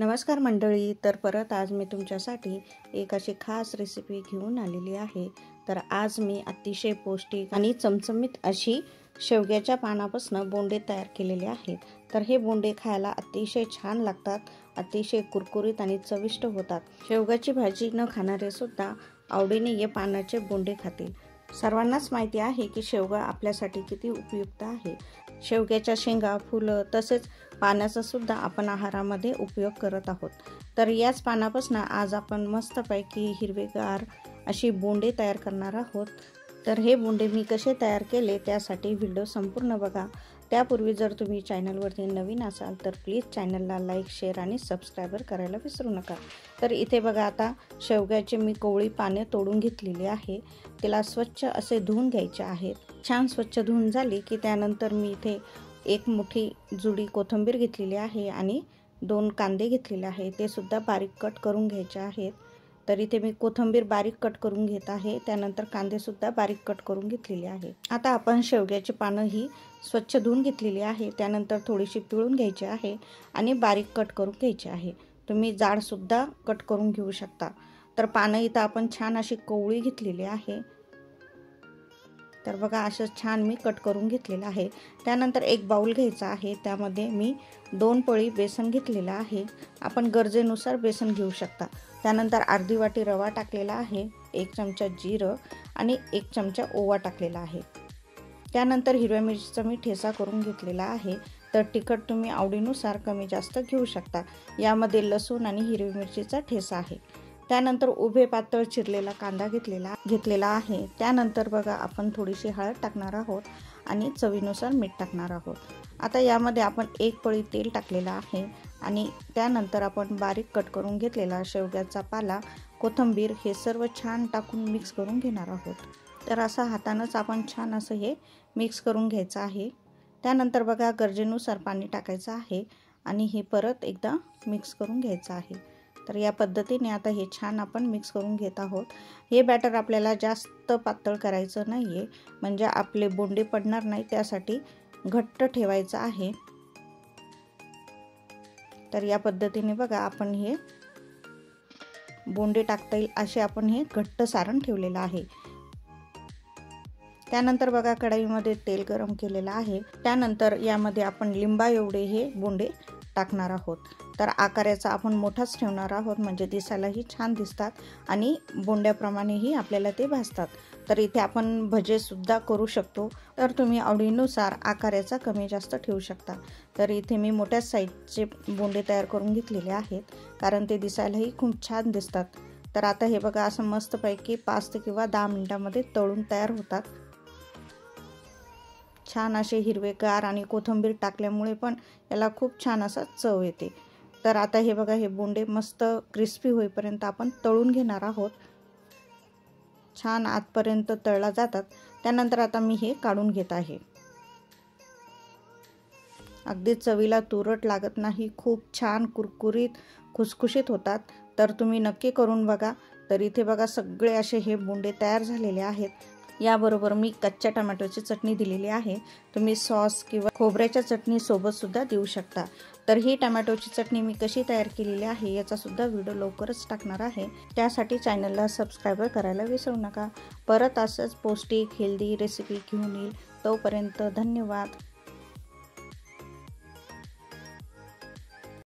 नमस्कार मंडळी, तर परत आज मी तुमच्यासाठी एक अशी खास रेसिपी घेऊन आलेली आहे। तर आज मी अतिशय पौष्टिक आणि चमचमीत अशी शेवग्याच्या पानापासून बोंडे तयार केलेले आहेत। तर हे बोंडे खायला अतिशय छान लागतात, अतिशय कुरकुरीत आणि चविष्ट होतात। शेवगाची भाजी न खाणारे सुद्धा आवडीने हे पानाचे बोंडे खातील। सर्वांनाच माहिती आहे की शेवगा आपल्यासाठी किती उपयुक्त आहे। शेवग्याच्या शेंगा, फुलं तसेच पानाचा सुद्धा आपण आहारामध्ये उपयोग करत आहोत। तर याच पानापासून आज आपण मस्तपैकी हिरवेगार अशी बोंडे तयार करणार आहोत। तर हे बोंडे मी कसे तयार केले त्यासाठी व्हिडिओ संपूर्ण बघा। त्यापूर्वी जर तुम्ही चॅनलवरती नवीन असाल तर प्लीज चॅनलला लाईक, शेअर आणि सबस्क्राइबर करायला विसरू नका। तर इथे बघा, आता शेवग्याचे मी कोवळी पाने तोडून घेतलेली आहे। तिला स्वच्छ असे धुवून घ्यायचे आहेत। छान स्वच्छ धुवून झाली की त्यानंतर मी इथे एक मोठी जुडी कोथिंबीर घेतलेली आहे आणि 2 कांदे घेतलेले आहे, ते सुद्धा बारीक कट करून घ्यायचे आहेत। तर इथे मी कोथिंबीर बारीक कट करून घेत आहे, त्यानंतर कांदे सुद्धा बारीक कट करून घेतलेले आहे। आता आपण शेवग्याची पानं ही स्वच्छ धुवून घेतलेली आहे, त्यानंतर थोडीशी पिळून घ्यायची आहे आणि बारीक कट करून घ्यायची आहे। तुम्ही जाड सुद्धा कट करून घेऊ शकता। तर पानं इथं आपण छान अशी कोवळी घेतलेली आहे। तर बघा, असं छान मी कट करून घेतलेलं आहे। त्यानंतर एक बाउल घ्यायचा आहे, त्यामध्ये मी 2 पळी बेसन घेतलेला आहे। आपण गरजेनुसार बेसन घेऊ शकता। त्यानंतर अर्धी वाटी रवा टाकलेला आहे, 1 चमचा जिरं आणि 1 चमचा ओवा टाकलेला आहे। त्यानंतर हिरव्या मिरचीचा मी ठेचा करून घेतलेला आहे। तर तिखट तुम्ही आवडीनुसार कमी जास्त घेऊ शकता। यामध्ये लसूण आणि हिरवी मिरचीचा ठेचा आहे। त्यानंतर उभे पातळ चिरलेला कांदा घेतलेला आहे। त्यानंतर बघा, आपण थोडीशी हळद टाकणार आहोत आणि चवीनुसार मीठ टाकणार आहोत। आता यामध्ये आपण 1 पळी तेल टाकलेला आहे आणि त्यानंतर आपण बारीक कट करून घेतलेला शेवग्याचा पाला, कोथिंबीर हे सर्व छान टाकून मिक्स करून घेणार आहोत। तर असं हातानंच आपण छान असं हे मिक्स करून घ्यायचं आहे। त्यानंतर बघा, गरजेनुसार पाणी टाकायचं आहे आणि हे परत एकदा मिक्स करून घ्यायचं आहे। तर या पद्धतीने आता हे छान आपण मिक्स करून घेत आहोत। हे बॅटर आपल्याला जास्त पातळ करायचं नाहीये, म्हणजे आपले बोंडे पडणार नाही, त्यासाठी घट्ट ठेवायचं आहे। तर या पद्धतीने बघा, आपण हे बोंडे टाकता येईल असे आपण हे घट्ट सारण ठेवलेलं आहे। त्यानंतर बघा, कढईमध्ये तेल गरम केलेलं आहे। त्यानंतर यामध्ये आपण लिंबा एवढे हे बोंडे टाकणार आहोत। तर आकाराचा आपण मोठाच ठेवणार आहोत, म्हणजे दिसायलाही छान दिसतात आणि बोंड्याप्रमाणेही आपल्याला ते भाजतात। तर इथे आपण भजे सुद्धा करू शकतो, तर तुम्ही आवडीनुसार आकाराचा कमी जास्त ठेवू शकता। तर इथे मी मोठ्या साईजचे बोंडे तयार करून घेतलेले आहेत, कारण ते दिसायलाही खूप छान दिसतात। तर आता हे बघा, असं मस्तपैकी 5 किंवा 10 मिनिटांमध्ये तळून तयार होतात। छान असे हिरवेगार आणि कोथिंबीर टाकल्यामुळे पण याला खूप छान असा चव येते। तर आता हे बघा, हे बोंडे मस्त क्रिस्पी होईपर्यंत आपण तळून घेणार आहोत। छान आतपर्यंत तळला जातात। त्यानंतर आता मी हे काढून घेत आहे। अगदी चवीला तुरट लागत नाही, खूप छान कुरकुरीत खुसखुशीत होतात। तर तुम्ही नक्की करून बघा। तर इथे बघा, सगळे असे हे बोंडे तयार झालेले आहेत। याबरोबर मी कच्च्या टोमॅटोची चटणी दिलेली आहे। तुम्ही सॉस किंवा खोबऱ्याच्या चटणी सोबत सुद्धा देऊ शकता। तर ही टोमॅटोची चटणी मी कशी तयार केलेली आहे याचा सुद्धा व्हिडिओ लवकरच टाकणार आहे, त्यासाठी चॅनलला सबस्क्राइब करायला विसरू नका। परत असंच पौष्टिक हेल्दी रेसिपी घेऊन येईल। तोपर्यंत धन्यवाद।